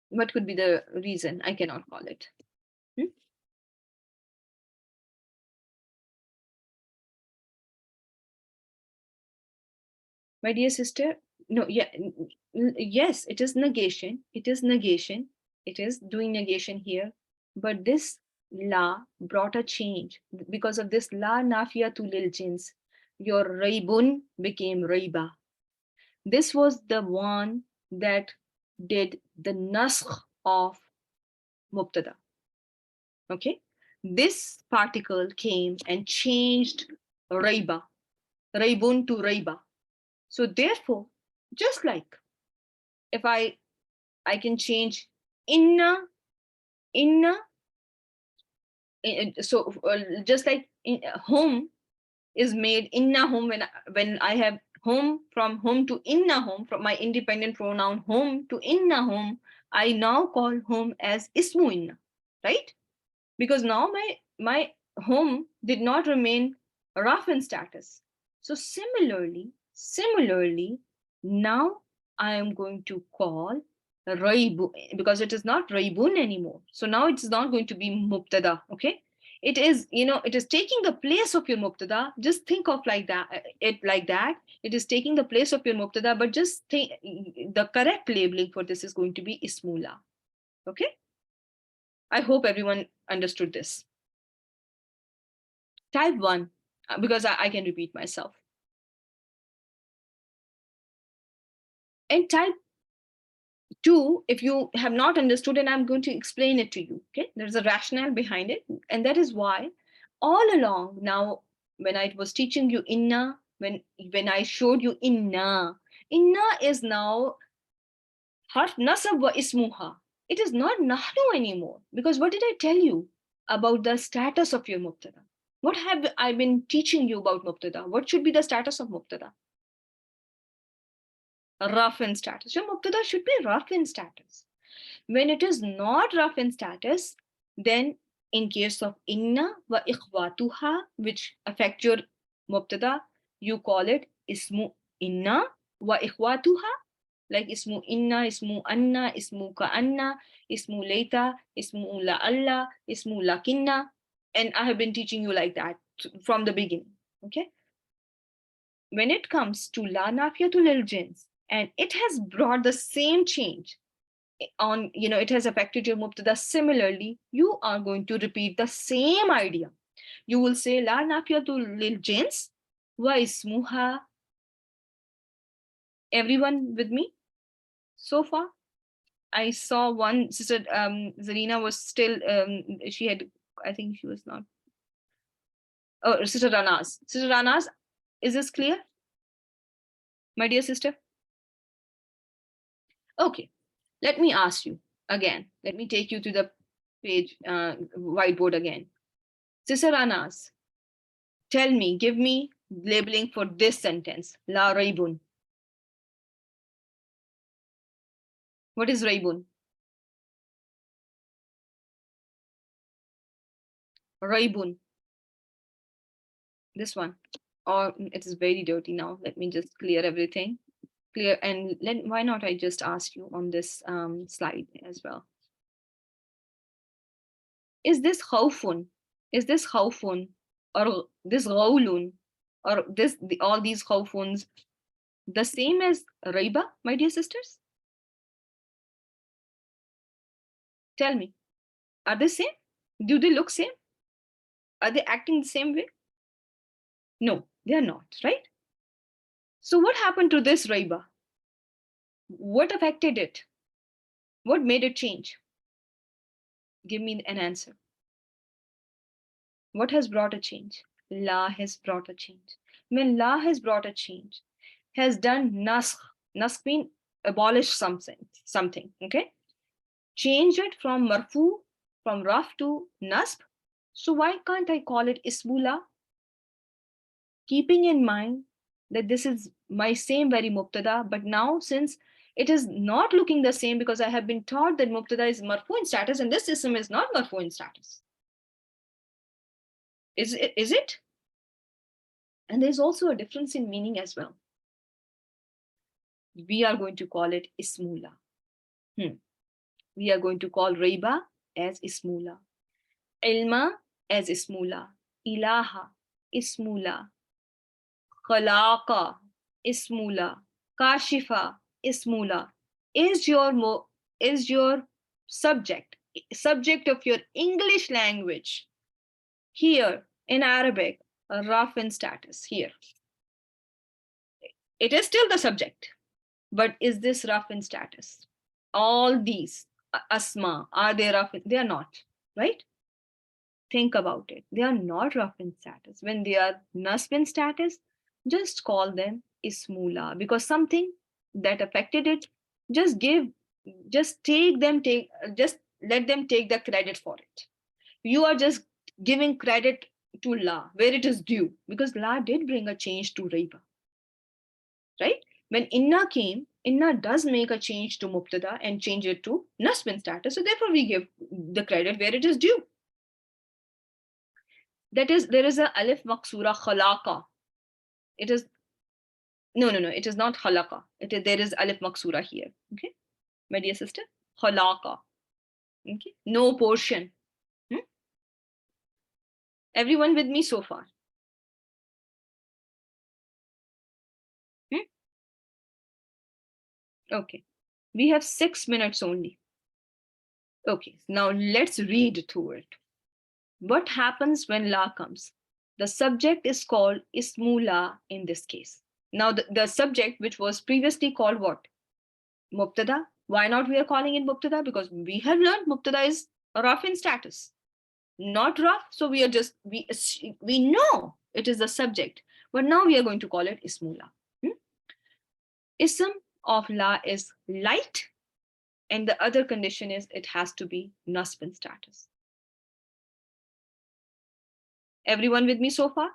What could be the reason I cannot call it? My dear sister, no, yeah, yes, it is negation. It is negation. It is doing negation here. But this la brought a change. Because of this la nafiya to lil jins, your raibun became raiba. This was the one that did the naskh of mubtada. Okay, this particle came and changed raiba, raibun to raiba. So therefore, just like if I can change inna, so just like home is made inna home when I have home, from home to inna home, from my independent pronoun home to inna home, I now call home as ismu inna, right? Because now my home did not remain rough in status. So similarly, now I am going to call raibun, because it is not raibun anymore. So now it is not going to be mubtada. Okay, it is, it is taking the place of your mubtada. Just think of like that, it is taking the place of your mubtada, but just think the correct labeling for this is going to be ismula. Okay, I hope everyone understood this. Type 1, because I can repeat myself. And type 2, if you have not understood, and I'm going to explain it to you. Okay, there's a rationale behind it, and that is why all along now, when I was teaching you inna, when I showed you inna is now harf nasab wa ismuha. It is not nahnu anymore, because what did I tell you about the status of your mubtada? What have I been teaching you about mubtada? What should be the status of mubtada? Rough in status. Your mubtada should be rough in status. When it is not rough in status, then in case of inna wa ikhwatuha, which affect your mubtada, you call it ismu inna wa ikhwatuha, like ismu inna, ismu anna, ismu ka anna, ismu leita, ismu la alla, ismu lakinna. And I have been teaching you like that from the beginning. Okay. When it comes to la nafiyatul lil jins, and it has brought the same change, on, it has affected your mubtada. Similarly, you are going to repeat the same idea. You will say la nafiyatul lil jins wa ismuha. Everyone with me so far? I saw one sister, Zarina was still, she had, I think she was not. Oh, Sister Ranas. Sister Ranas, is this clear? My dear sister? Okay, let me ask you again. Let me take you to the page, whiteboard again. Sister Ranas, tell me, give me labeling for this sentence, La Raibun. What is Raibun? Raibun. This one. Or it is very dirty now. Let me just clear everything. Clear, and why not I just ask you on this slide as well. Is this khawfun? Is this khawfun? Or this ghawlun? Or all these khawfuns the same as raiba, my dear sisters? Tell me, are they same? Do they look same? Are they acting the same way? No, they are not, right? So what happened to this raiba? What affected it? What made it change? Give me an answer. What has brought a change? La has brought a change. When La has brought a change, has done naskh. Naskh means abolish something, okay? Change it from marfu, from raf to nasb. So why can't I call it ismula? Keeping in mind that this is my same very mubtada, but now since it is not looking the same because I have been taught that mubtada is marfu in status and this ism is not marfu in status. Is it? And there's also a difference in meaning as well. We are going to call it ismula. We are going to call raiba as ismula, ilma as ismula, ilaha ismula, khalaqa ismula, kashifa ismula. Is your subject of your English language here in Arabic raf in status? Here it is still the subject, but is this raf in status? All these asma, are they raf? They are not, right? Think about it. They are not raf in status. When they are nasb in status, just call them ismula, because something that affected it, just let them take the credit for it. You are just giving credit to la where it is due, because la did bring a change to raiba, right? When inna came, inna does make a change to mubtada and change it to nasb in status, so therefore we give the credit where it is due. That is, there is a alif maksura khalaqa. It is no, it is not khalaqa. There is alif maksura here. Okay, my dear sister, khalaqa. Okay, no portion. Everyone with me so far? Okay, we have 6 minutes only. Okay, now let's read through it. What happens when la comes? The subject is called ismula in this case. Now the subject, which was previously called what? Mubtada. Why not we are calling it mubtada? Because we have learned mubtada is raf in status, not raf. So we are just, we know it is the subject, but now we are going to call it ismula. Ism of la is light, and the other condition is it has to be nasb in status. Everyone with me so far?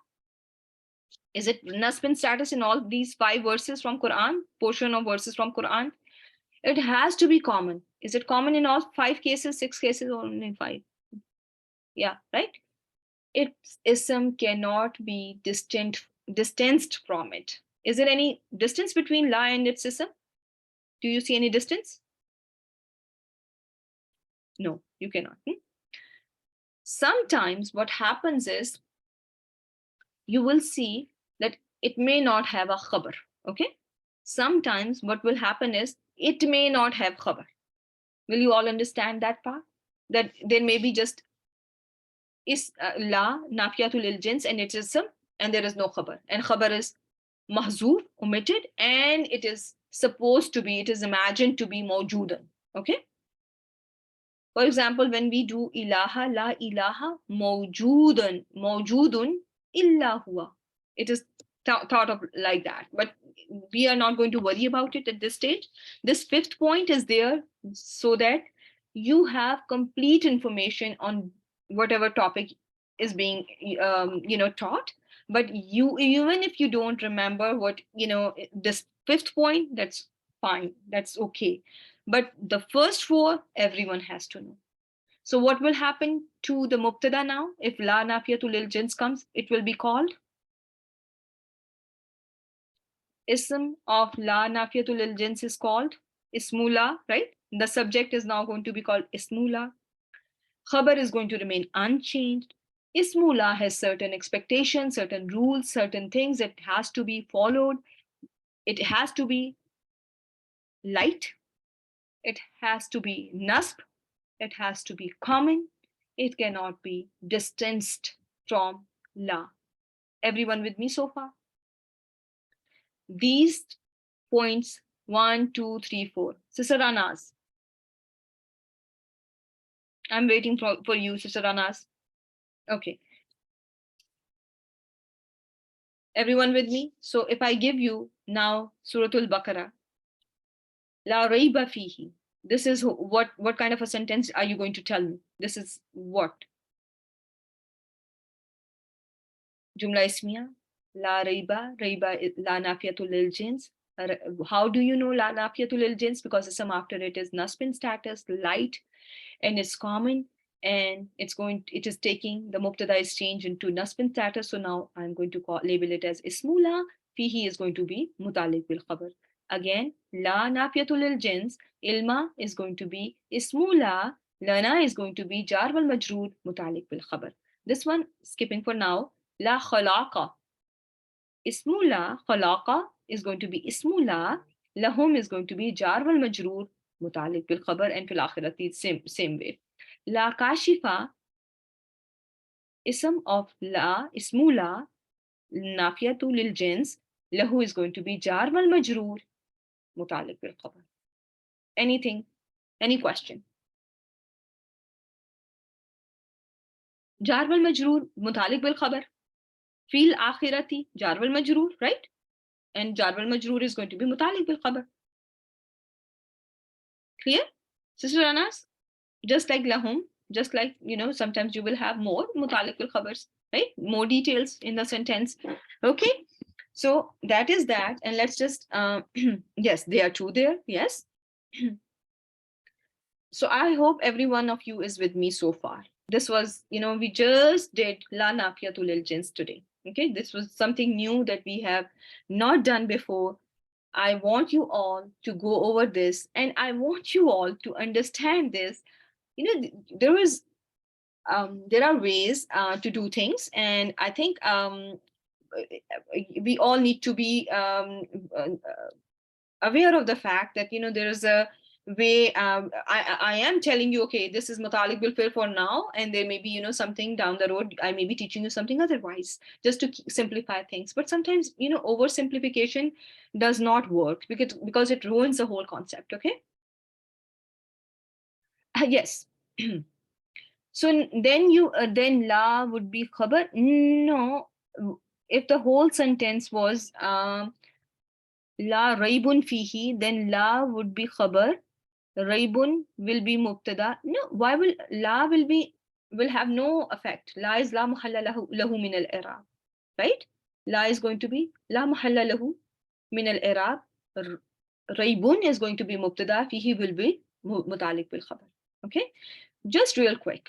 Is it nasb in status in all these 5 verses from Quran, portion of verses from Quran? It has to be common. Is it common in all 5 cases, 6 cases, or only 5? Yeah, right? Its ism cannot be distanced from it. Is there any distance between la and its ism? Do you see any distance? No, you cannot. Sometimes what happens is, you will see that it may not have a khabar. Okay, sometimes what will happen is it may not have khabar. Will you all understand that part? That there may be just is la nafiyatul lil jins and it is some, and there is no khabar, and khabar is mahzoof, omitted, and it is supposed to be, it is imagined to be mawjoodan. Okay. For example, when we do ilaha, la ilaha mawjoodun illa huwa, it is thought of like that. But we are not going to worry about it at this stage. This fifth point is there so that you have complete information on whatever topic is being taught. But you, even if you don't remember what this fifth point, that's fine, that's okay. But the first four, everyone has to know. So what will happen to the mubtada now? If la nafiyatul lil jins comes, it will be called ism of la nafiyatul lil jins is called ismula, right? The subject is now going to be called ismula. Khabar is going to remain unchanged. Ismula has certain expectations, certain rules, certain things that has to be followed. It has to be light. It has to be nasb. It has to be common. It cannot be distanced from la. Everyone with me so far? These points 1, 2, 3, 4. Sister Anas. I'm waiting for you, Sister Anas. Okay. Everyone with me? So if I give you now Suratul Baqarah, La Rayba Fihi. This is what kind of a sentence are you going to tell me? This is what? Jumla ismiya. La Rayba. Rayba is La Nafiyatul Lil Jins. How do you know La Nafiyatul Lil Jins? Because the sum after it is nasbin status, light, and it's common, and it is taking the mubtada is changed into nasbin status. So now I'm going to label it as ismula. Fihi is going to be mutalik bil khabar. Again, la nafiyatul lil jins, ilma is going to be ismula, lana is going to be jar wal majroor mutalik bil khabar. This one skipping for now. La khalaqa, ismula, khalaqa is going to be ismula, lahum is going to be jar wal majroor mutalik bil khabar, and fil akhirati same way. La kashifa, ism of la, ismula, nafiyatu lil jins, lahu is going to be jar wal majroor mutalik bil khabar. Anything? Any question? Jar wal majroor mutalik bil khabar. Fil akhirati jar wal majroor, right? And jar wal majroor is going to be mutalik bil khabar. Clear? Sister Anas? Just like lahum, just like, sometimes you will have more mutalik bil khabars, right? More details in the sentence. Okay. So that is that. And let's just, yes, they are two there. Yes. So I hope every one of you is with me so far. This was, we just did La Nafiyatul Lil Jins today. Okay. This was something new that we have not done before. I want you all to go over this, and I want you all to understand this. There are ways to do things, and I think we all need to be aware of the fact that there is a way. I am telling you, okay, this is Matalik bil Fi'l for now, and there may be something down the road I may be teaching you something otherwise, just to simplify things. But sometimes oversimplification does not work because it ruins the whole concept. Okay. Yes. So then la would be khabar. No, if the whole sentence was la raibun fihi, then la would be khabar. Raibun will be mubtada. No, why will have no effect. La is la mahalla lahu min al-i'rab, right? La is going to be la mahalla lahu min al-i'rab. Raibun is going to be mubtada. Fihi will be mutalik bil khabar. Okay, just real quick.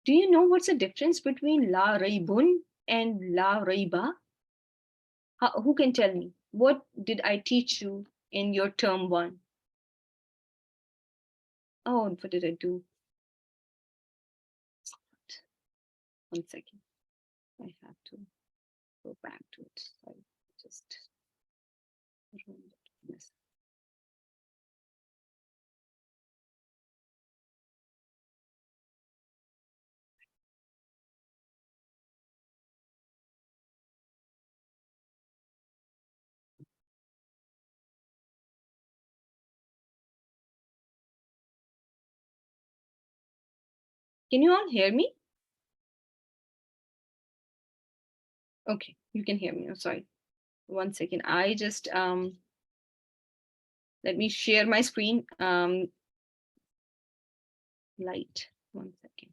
Do you know what's the difference between la raibun and la raiba? Who can tell me? What did I teach you in your term 1? Oh, what did I do? 1 second. I have to go back to it. I just ruined it. Yes. Can you all hear me? Okay, you can hear me. I'm sorry. 1 second. I just let me share my screen. Light. 1 second.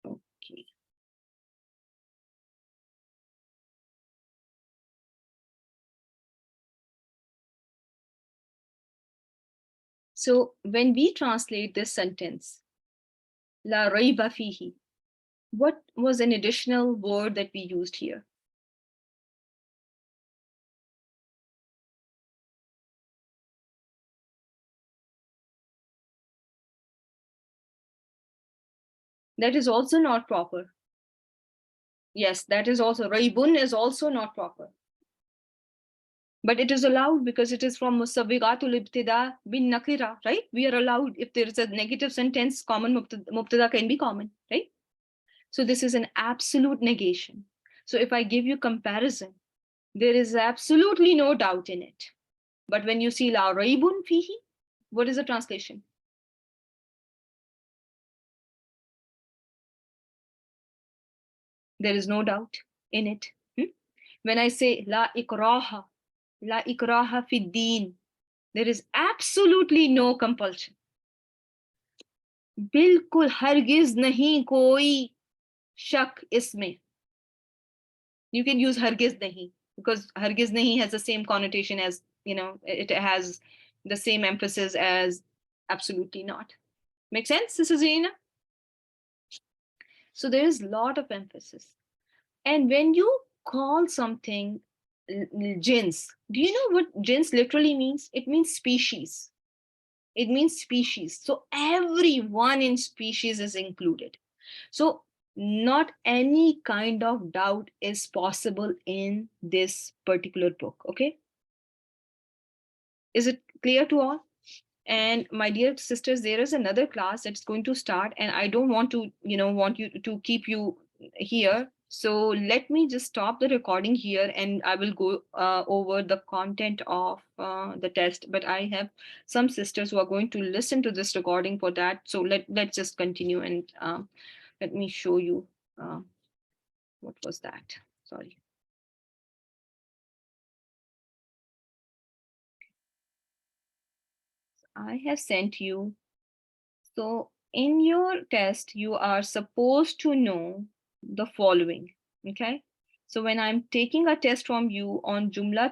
Okay. So when we translate this sentence, la rayba fihi, what was an additional word that we used here? That is also not proper. Yes, that is also, raybun is also not proper. But it is allowed because it is from musawwiqatul ibtida bin nakira, right? We are allowed, if there is a negative sentence, common mubtada can be common, right? So this is an absolute negation. So if I give you comparison, there is absolutely no doubt in it. But when you see la raybun fihi, what is the translation? There is no doubt in it. When I say la ikraha fid deen, there is absolutely no compulsion. बिल्कुल हरगिज नहीं कोई शक इसमें. You can use hargiz nahi because hargiz nahi has the same connotation as, it has the same emphasis as absolutely not. Make sense, Sister Zaina? So there is a lot of emphasis. And when you call something jins, do you know what jins literally means? It means species. It means species. So everyone in species is included. So not any kind of doubt is possible in this particular book. Okay. Is it clear to all? And my dear sisters, there is another class that's going to start, and I don't want to, want you to keep you here. So let me just stop the recording here, and I will go over the content of the test. But I have some sisters who are going to listen to this recording for that. So let's just continue, and let me show you what was that. Sorry. I have sent you. So in your test, you are supposed to know the following. Okay. So when I'm taking a test from you on Jumla,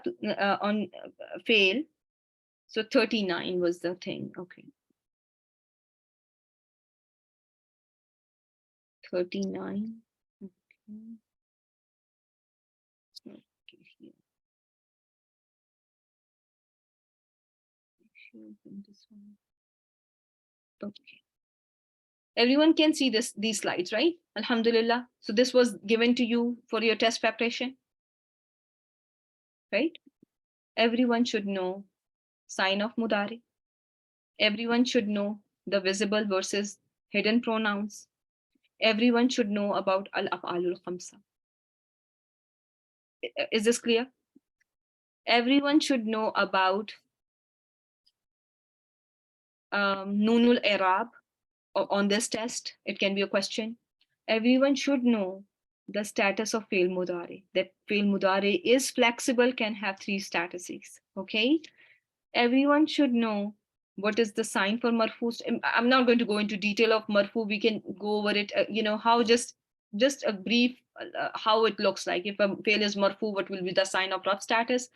on fail, so 39 was the thing. Okay. 39. Okay. Okay, here. This one. Okay. Everyone can see these slides, right? Alhamdulillah. So this was given to you for your test preparation, right? Everyone should know sign of mudari. Everyone should know the visible versus hidden pronouns. Everyone should know about al-af'alul khamsa. Is this clear? Everyone should know about nunul i'rab on this test. It can be a question. Everyone should know the status of fail mudari. That fail mudari is flexible, can have 3 statuses. Okay. Everyone should know what is the sign for marfu. I'm not going to go into detail of marfu. We can go over it. How just a brief how it looks like. If a fail is marfu, what will be the sign of rough status?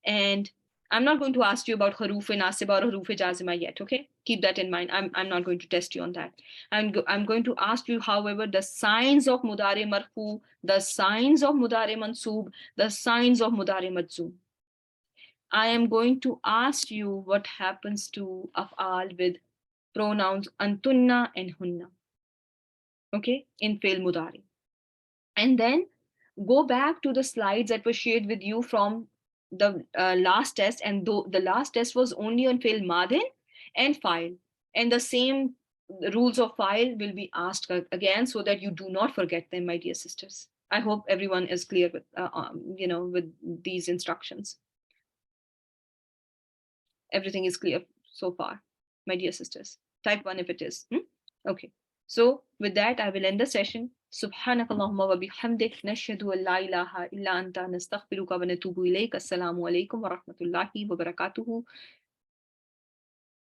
And I'm not going to ask you about haruf nasiba or haruf jazima yet. Okay, keep that in mind. I'm not going to test you on that. I'm going to ask you, however, the signs of mudari marfu, the signs of mudari mansub, the signs of mudari majzoom. I am going to ask you what happens to af'al with pronouns antunna and hunna. Okay, in fail mudari. And then go back to the slides that were shared with you from the last test. And though the last test was only on fail madin and file. And the same rules of file will be asked again so that you do not forget them, my dear sisters. I hope everyone is clear with, with these instructions. Everything is clear so far, my dear sisters. Type 1 if it is. Okay. So with that, I will end the session. سبحانك اللهم وبحمدك نشهد أن لا إله إلا أنت نستغفرك ونتوب إليك. السلام عليكم ورحمة الله وبركاته.